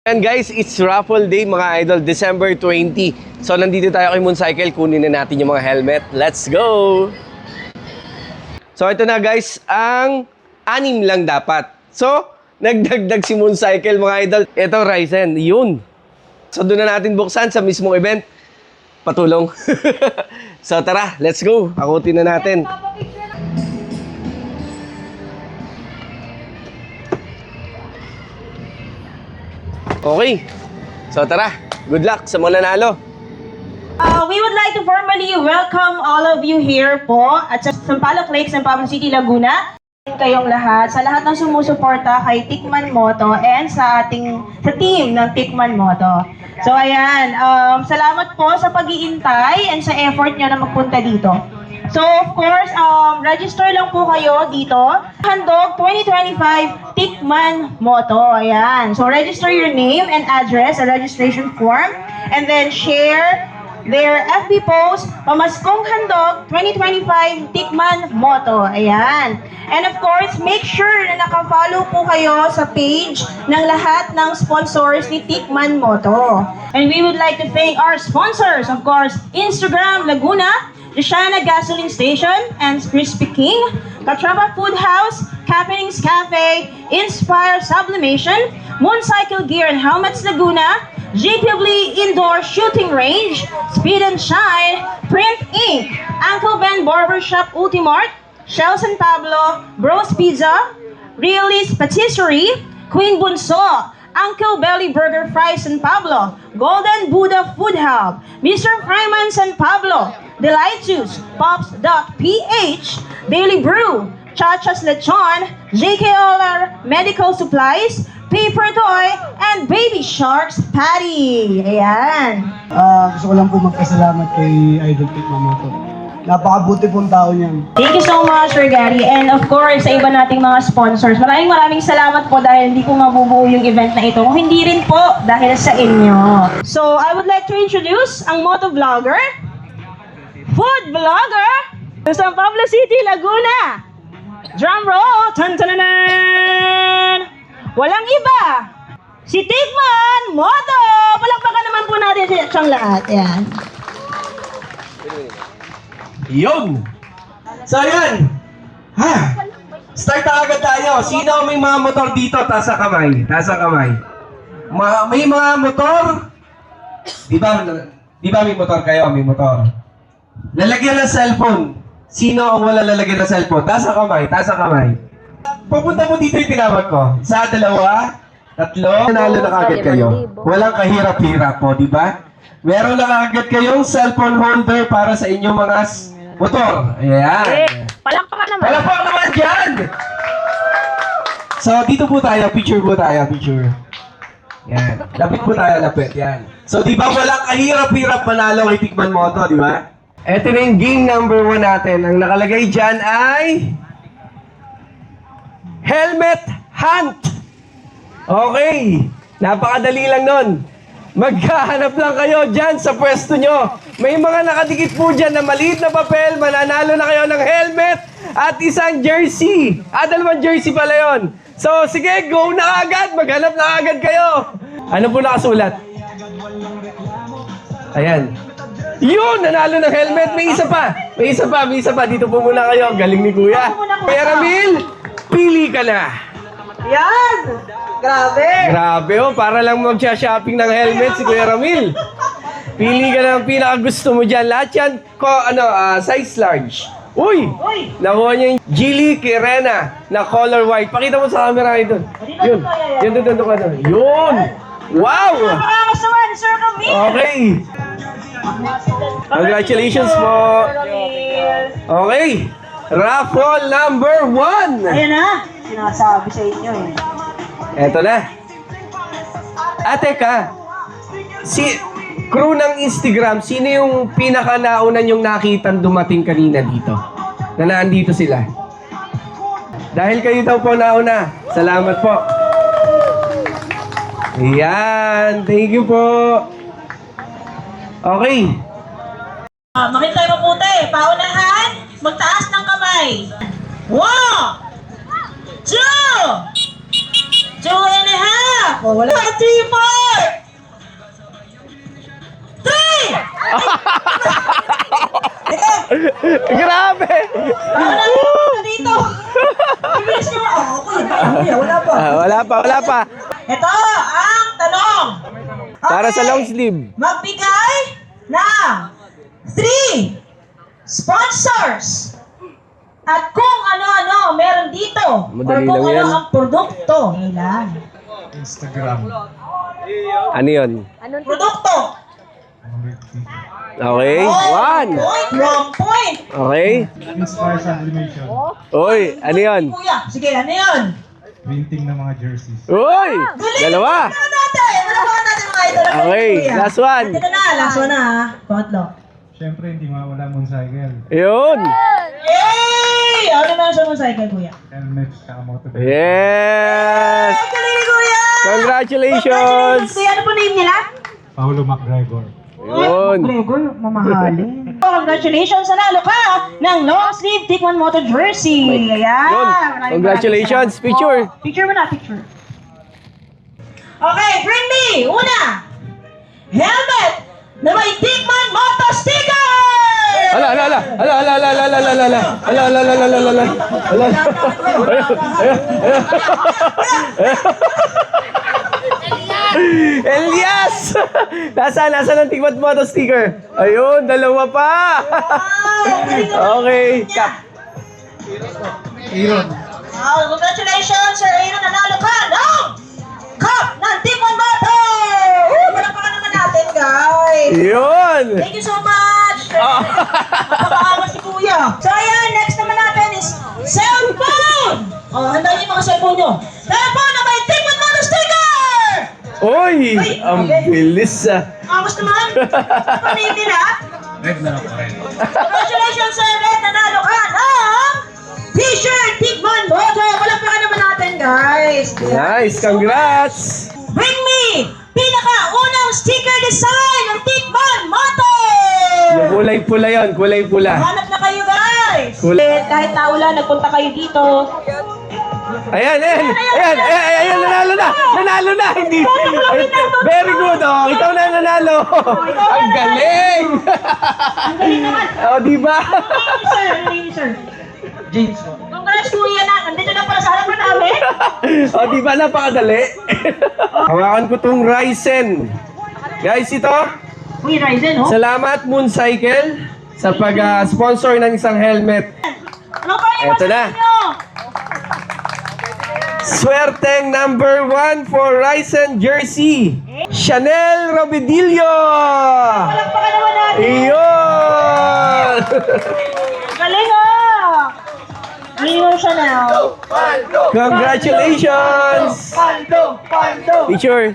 And guys, it's raffle day mga idol, December 20. So nandito tayo kay Mooncycle, kunin na natin yung mga helmet. Let's go! So ito na guys, ang 6 lang dapat. So, nagdagdag si Mooncycle mga idol. Ito, Ryzen, yun. So doon na natin buksan sa mismong event. Patulong. So tara, let's go. Akutin na natin. Okay. So tara, good luck sa mga nanalo. We would like to formally welcome all of you here po at sa Sampaloc Lakes ng Pasay City, Laguna. Kayong lahat, sa lahat ng sumusuporta kay Tikman Moto and sa team ng Tikman Moto. So ayan, salamat po sa pag-iintay and sa effort nyo na magpunta dito. So of course, register lang po kayo dito. Handog 2025 Tikman Moto. Ayan. So register your name and address, a registration form, and then share their FB post, Pamaskong Handog 2025 Tikman Moto. Ayan. And of course, make sure na naka-follow po kayo sa page ng lahat ng sponsors ni Tikman Moto. And we would like to thank our sponsors, of course, Instagram Laguna, Luciana Gasoline Station, and Crispy King, Katraba Food House, Happenings Cafe, Inspire Sublimation, Mooncycle Gear and Helmets Laguna, JPW Indoor Shooting Range, Speed and Shine, Print Inc., Uncle Ben Barbershop Ultimart, Shell San Pablo, Bros Pizza, Realist Patisserie, Queen Bunso, Uncle Belly Burger Fry San Pablo, Golden Buddha Food Hub, Mr. Fryman San Pablo, Delight Juice, Pops.ph, Daily Brew, Chachas Lechon, JK Olar Medical Supplies, Paper Toy, and Baby Sharks Patty. Ayan. Gusto ko lang po magpasalamat kay Idol Tikman Moto. Napakabuti pong tao niyan. Thank you so much, Sir Gary. And of course, sa iba nating mga sponsors, maraming salamat po dahil hindi ko mabubuo yung event na ito. Kung hindi rin po, dahil sa inyo. So, I would like to introduce ang moto vlogger, food vlogger, sa Pablo City, Laguna. Drum roll! Tan-tan-tan! Walang iba! Si Tikman Moto! Palakpakan naman po natin siyang lahat. Ayan. Yun! So yan! Ha! Start na agad tayo. Sino may mga motor dito? Taas ang kamay. Taas ang kamay. May mga motor? Di ba may motor kayo? May motor. Lalagyan ng cellphone. Sino ang wala lalagyan ng cellphone? Taas ang kamay. Taas ang kamay. Pupunta mo dito yung tinawag ko. Sa 2, 3, nanalo na kagad kayo. Walang kahirap-hirap po, di ba? Meron na kagad kayong cellphone holder para sa inyong mga motor. Ayan. Palakpakan naman. Palakpakan naman dyan! So, dito po tayo. Picture po tayo. Picture. Yan. Lapit po tayo. Lapit. Yan. So, di ba walang kahirap-hirap manalo kay Tikman Moto, di ba? Ito na yung game number 1 natin. Ang nakalagay dyan ay Helmet Hunt. Okay. Napakadali lang nun. Maghahanap lang kayo dyan sa pwesto nyo. May mga nakadikit po dyan na maliit na papel. Mananalo na kayo ng helmet at isang jersey. 2 jersey pala yon. So, sige, go na agad. Maghanap na agad kayo. Ano po nakasulat? Ayan. Yun! Nanalo ng helmet. May isa pa. May isa pa. May isa pa. Dito po muna kayo. Galing ni Kuya. Kuya Ramil, pili ka na. Yan! Grabe! Grabe oh, para lang magsha-shopping ng helmet si Kuya Ramil. Pili ka na ang pinakagusto mo dyan. Lahat yan, size large. Uy! Nakuha niya yung Gili Kirena na color white. Pakita mo sa camera kayo dun. Yun. Yun, dun. Yun! Wow! Nakakasuhan, Sir Camille! Okay. Congratulations po. Okay. Raffle number 1. Ayan na. Sinasabi sa inyo eh. Eto na. Teka. Si crew ng Instagram, sino yung pinaka-nauna yung nakitang dumating kanina dito? Na naandito sila. Dahil kayo daw po nauna. Salamat po. Ayan. Thank you po. Okay. Makita tayo mabuti. Paunahan, magtaas ng kamay. 1, 2, 2 and a half, Nako, wala. 3, 4! 3! Grabe! Dito! Bibilis nyo ba? Kuya, wala pa. Wala pa. Ito ang tanong. Para sa Okay. long sleeve. Magbigay ng 3 sponsors. At kung ano-ano meron dito. Madali or kung lang ano yan. ang produkto nila. Ano yun? Produkto. Okay. 1. Wrong point. Okay. Inspire Sublimation. Uy, ano yun? Kuya, sige, ano yun? Printing ng mga jerseys. Uy! Dalawa. Wala natin mga idol. Okay, Kuya. last one. Ito na, last one na ha. Pangatlo. Siyempre, hindi mawala motorcycle. Yun. Yay! Ano na sa motorcycle, kuya? Helmet, saka motorbike. Yes! Ang galing ni kuya! Congratulations! Kuya, ano po name nila? Paulo McGregor. Yun. Gregor, mamahalin. Congratulations, nanalo ka ng long sleeve Tikman Moto jersey. Ayan. Yun. Maraming Congratulations. salamat. Picture. Oh, picture mo na, picture. Okay, bring me. Una, helmet na may Tikman Moto sticker! Ala. Elias! Nasaan ang Tikman Moto sticker? Ayun, dalawa pa! Okay. Aaron. Congratulations, Sir Aaron. Nanalo ka ng cup ng Tikman Moto! Palakpakan naman natin, guys. Yun! Thank you so much! Napakaangas si Kuya. So ayan, next naman natin is cellphone! Handa niyo yung mga cellphone nyo. Cellphone na may Tikman Moto sticker! Uy! Ang bilis ah! Angas naman! Ano name nila? Red na ako rin. Congratulations, Sir Red! Nanalo ka ng T-shirt Tikman Moto! Palakpakan naman natin, guys. Nice! Congrats! Bring me! Pinaka-unang sticker design ng Tikman Moto! Yung kulay pula yun, kulay pula. Hanap na kayo, guys! Kulay. Kahit naulan, nagpunta kayo dito. Ayan, nanalo na, hindi. Very good, oh, ikaw na nanalo. Ang galing. Ang galing naman. Oh, di ba? Sir, ano name ni Sir? James. Congrats, Kuya na. Andito na para sa harap na namin. Oh, di ba napakadali? Hawakan ko tong Ryzen. Guys, ito. Uy, Ryzen, oh. Salamat Mooncycle sa pag-sponsor ng isang helmet. Ano pa yung Eto na. masasabi nyo? Swerteng number 1 for Ryzen jersey. Chanel Robidillo. Palakpakan naman natin. Iyon. Galing, oh. Galing siya na. Congratulations. Picture.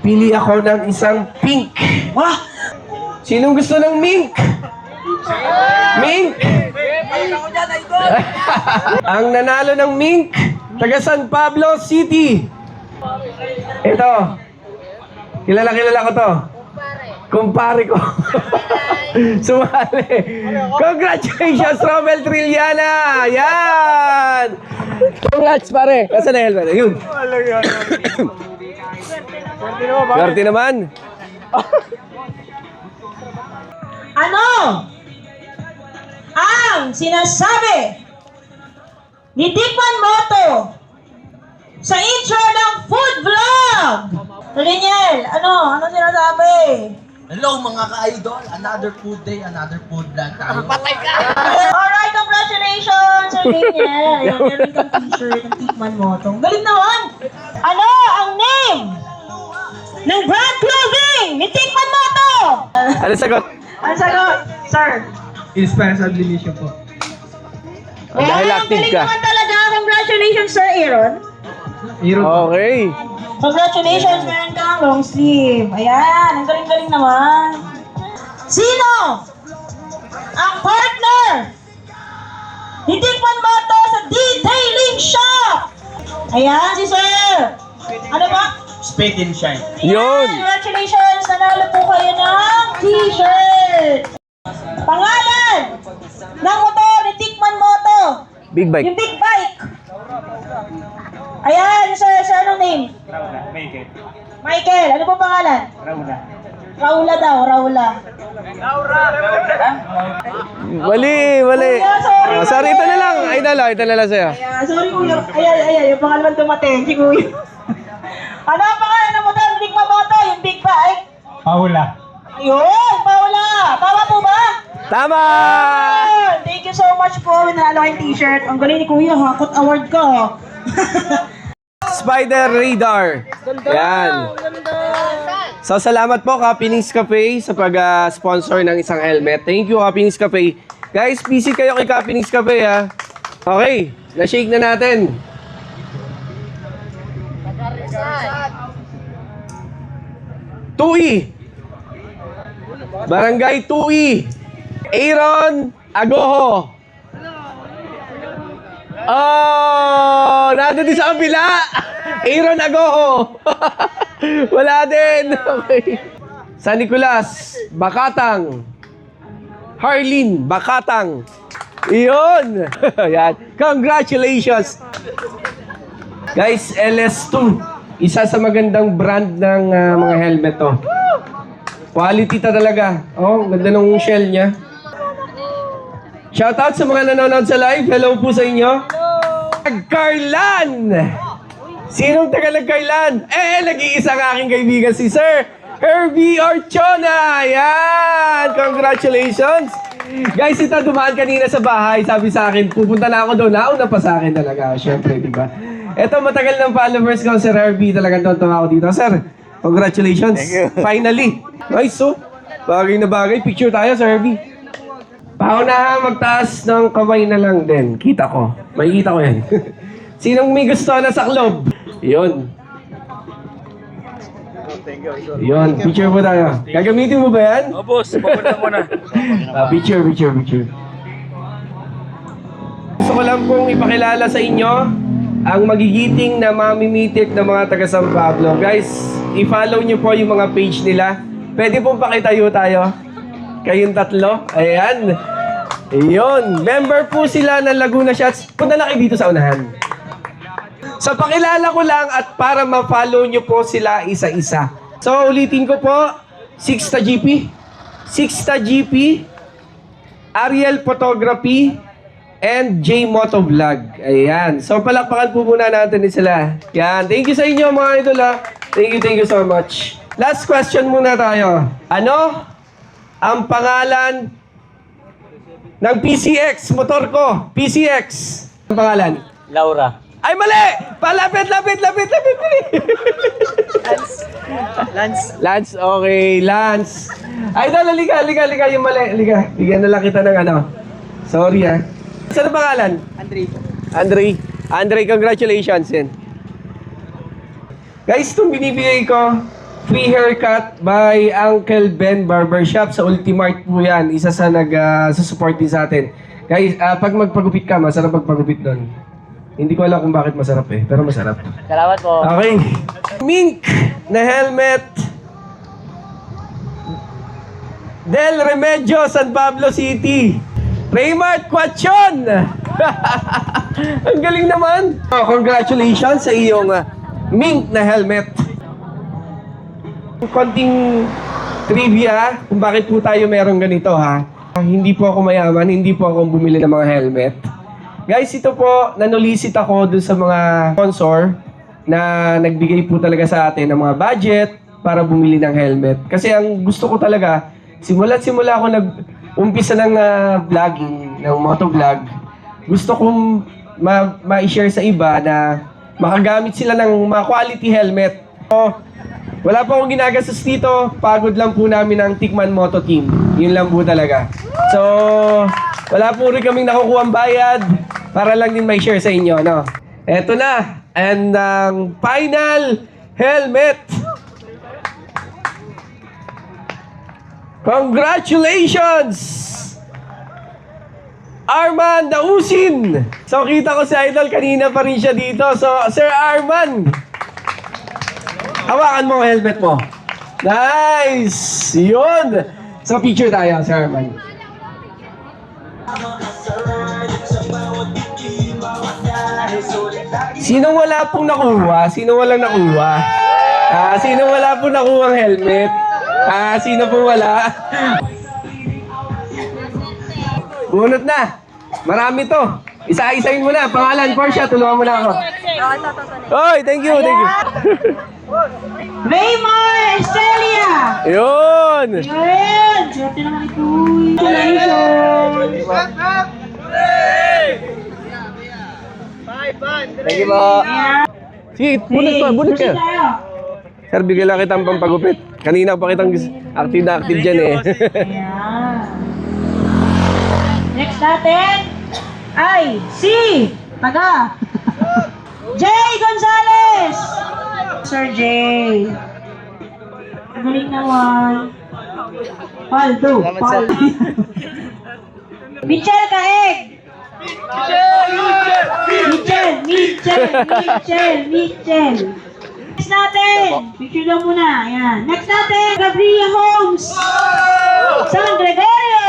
Pili ako ng isang pink. Wah! Sinong gusto ng mink? Mink? Ang nanalo ng mink, taga San Pablo City. Ito. Kilala ko to. Kumpare ko. Sumali. Congratulations, Romel Trillana. Yan. Congrats, pare. Nasaan na helmet? Yun. Swerte naman. Ano ang sinasabi ni Tikman Moto sa intro ng food vlog? Riniel, ano sinasabi? Hello mga ka-idol, another food day, another food vlog tayo. Alright, congratulations, Sir Riniel. Ayan, meron kang t-shirt ng Tikman Moto. Galing naman! Ano ang name ng brand clothing ni Tikman Moto? Ano sagot? Ang sagot, sir. Inspire Sublimation po. Dahil active galing ka. naman talaga. Congratulations, Sir Aaron. Okay. Congratulations, meron kang long sleeve. Ayan, ang galing-galing naman. Sino ang partner ni Tikman Moto sa detailing shop? Ayan, si Sir. Ano ba? Spit and shine. Yun. Congratulations, nanalo po kayo ng t-shirt. Pangalan ng motor ni Tikman Moto. Big bike. Yung big bike. Ayan, sir, anong name? Michael, ano po pangalan? Raula daw, Raula. Mali. Kuya, sorry, Sorry, ito na lang. Ito na lang sa'yo. Ayan, sorry kuya. Ayan, yung pangalan dumating, si kuya. Ano ang pangalan ng motor? Big Mamoto, yung big bike. Paula. Ayun, Paula. Tama po ba? Tama! Ayun, thank you so much po. Nanalo kayong t-shirt. Ang galing ni kuya, hakot award ka. Spider Radar. Yan. So, salamat po, Kapinings Cafe, sa pag-sponsor ng isang helmet. Thank you, Kapinings Cafe. Guys, visit kayo kay Kapinings Cafe, ha? Okay, na-shake na natin. Tui. Barangay Tui. Aaron Agoho. Oh, nandun din sa kabila. Aaron Agoho. Wala din. Okay. San Nicolas, Bakatang. Harleen, Bakatang. Iyon. Yan. Congratulations. Guys, LS2. Isa sa magandang brand ng mga helmet to. Quality talaga. Oh, ganda ng shell niya. Shoutout sa mga nanonood sa live. Hello po sa inyo. Carlan! Sinong taga Carlan? Nag-iisa ng aking kaibigan si Sir Herbie Orchona. Yan! Congratulations! Guys, ito dumaan kanina sa bahay. Sabi sa akin, pupunta na ako doon. Nauna pa sa akin talaga. Siyempre, di ba? Ito, matagal ng followers ko, Sir Herbie. Talagang tuwa ako dito. Sir, congratulations. Thank you. Finally. Nice, so. Bagay na bagay. Picture tayo, Sir Herbie. Paunahan magtaas ng kamay na lang din. Kita ko. Makikita ko yan. Sinong may gusto na sa club? Yun. Yun. Picture mo tayo. Gagamitin mo ba yan? O boss, papunta mo na. Picture. Gusto ko lang pong ipakilala sa inyo ang magigiting na mamimitik ng mga taga San Pablo. Guys, i-follow nyo po yung mga page nila. Pwede pong pakitayo tayo. Kayong tatlo. Ayan. Ayun. Member po sila ng Laguna Shots. Punta na kayo dito sa unahan. So, pakilala ko lang at para ma-follow nyo po sila isa-isa. So, ulitin ko po. Sixta GP. Ariel Photography. And J Moto Vlog. Ayan. So, palakpakan po muna natin sila. Yan. Thank you sa inyo mga idol ha. Thank you so much. Last question muna tayo. Ano ang pangalan ng PCX motor ko? PCX. Ang pangalan? Laura. Ay, mali! Palapit! Lance, okay. Lance. Ay, halika. Yung mali. Halika. Bigyan na lang kita ng ano. Sorry, ha. Saan ang pangalan? Andre, congratulations. Yan. Guys, itong binibigay ko, free haircut by Uncle Ben Barbershop sa Ultimart po yan. Isa sa nag-support din sa atin. Guys, pag magpagupit ka, masarap magpagupit doon. Hindi ko alam kung bakit masarap pero masarap. Salamat po. Okay. Mink na helmet. Del Remedio, San Pablo City. Raymart Quachon. Ang galing naman. Oh, congratulations sa iyong Mink na helmet. Konting trivia kung bakit po tayo meron ganito ha. Hindi po ako mayaman, hindi po ako bumili ng mga helmet. Guys, ito po, nanulisit ako dun sa mga sponsor na nagbigay po talaga sa atin ng mga budget para bumili ng helmet. Kasi ang gusto ko talaga, simula ako umpisa ng vlogging, ng motovlog, gusto kong ma-share sa iba na makagamit sila ng mga quality helmet. So, wala pa akong ginagastos dito, pagod lang po namin ng Tikman Moto Team. Yun lang po talaga. So, wala po rin kaming nakukuhang bayad para lang din may share sa inyo, no? Eto na, and ang final helmet. Congratulations! Arman Dausin! So, kita ko si Idol, kanina pa rin siya dito. So, Sir Arman, hawakan mo ang helmet mo. Nice! Yun! So, picture tayo, Sir Arman. Sino wala pong nakuha? Sino walang nakuha? Sino wala pong nakuha ang helmet? Sino po wala? Bunot na. Marami to. Isa-isayin mo na. Pangalan, Portia, tulungan mo na ako. Oy, thank you, thank you. Raymond Estrella! Yun! Yun! Swerte naman ito. Congratulations! Thank you po. Sige, bunot pa, bunot ka. Proceed tayo. Sir, bigyan lang kitang pampagupit. Kanina pa kitang active na active dyan eh. Ayan. Next natin ay si taga Jay Gonzalez. Sir Jay. Galing naman. Paldo. Paldo. Michelle Kaeg. Michelle. Next natin. Picture lang muna. Ayan. Next natin. Gabriela Holmes. San Gregorio.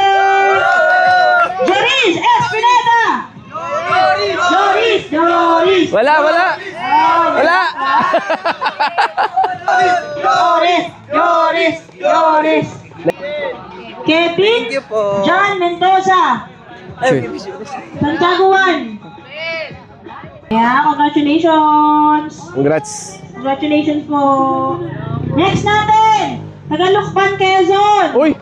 Joris Espineta. Joris. Wala. Joris. Kevin John Mendoza. Santiago 1. Yeah, congratulations. Congratulations po. Next natin. Tagalukban Quezon. Uy,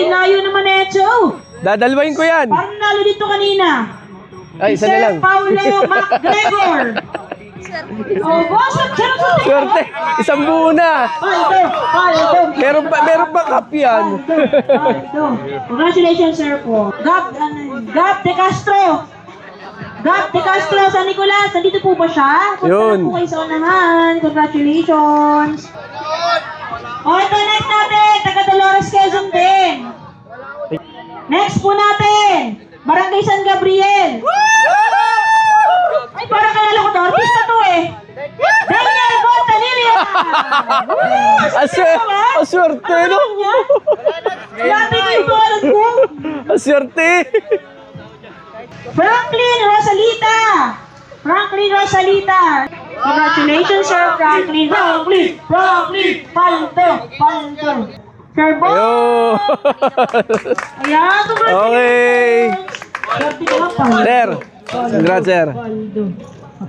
Layo naman Echo. dadalwain ko yan. Parang nalo dito kanina. Ay, isa na lang. Sir Paulo MacGregor. Oh, boss, Swerte, isang buo na. Paldo. Meron ba cup yan? Paldo. Congratulations, sir po. Gab De Castro. San Nicolas. Nandito po ba siya? Punta Yun. na po kayo sa unahan. Congratulations. Ito next natin. Taga Dolores Quezon din. Next po natin. Barangay San Gabriel. Ay, parang kalala ko to. Artista to eh. Daniel Bontalilia. Aswerte, no? Grabe ko yung pangalan ko. Aswerte. Franklin Rosalita. Congratulations, Sir Franklin. Paldo. Sir Bo. Yo. Ayan, congratulations. Okay. Swerte ka, Paldo. Sir. Congrats, sir. Paldo.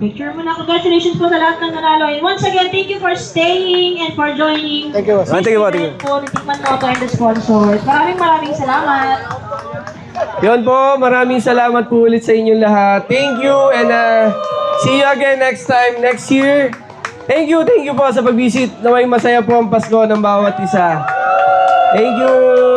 Picture mo na. Congratulations po sa lahat ng nanalo. And once again, thank you for staying and for joining. Thank you. Thank you. Po, Tikman Moto and the sponsors. Maraming salamat. Yun po, maraming salamat po ulit sa inyong lahat. Thank you and see you again next time, next year. Thank you po sa pag-visit. Naway masaya po ang Pasko ng bawat isa. Thank you.